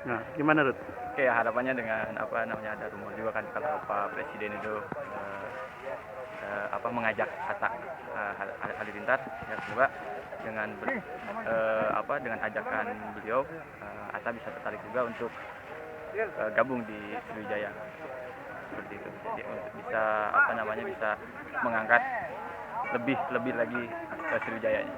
Nah, gimana Rut? Oke, harapannya dengan apa namanya ada rumor juga kan kalau Pak Presiden itu mengajak Atta Halilintar ya semoga dengan dengan ajakan beliau Atta bisa tertarik juga untuk gabung di Sriwijaya seperti itu. Jadi untuk bisa bisa mengangkat lebih lagi Sriwijayanya.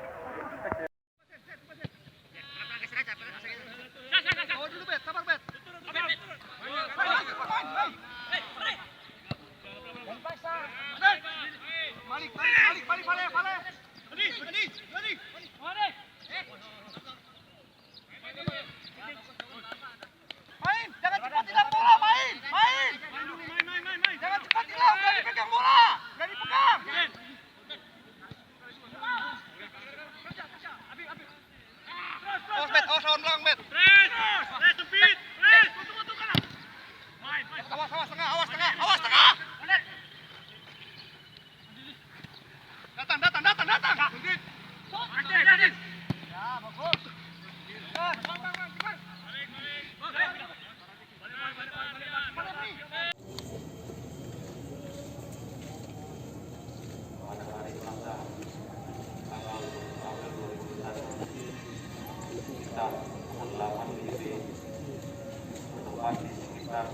Pukul 8 WIB bertempat di sekitar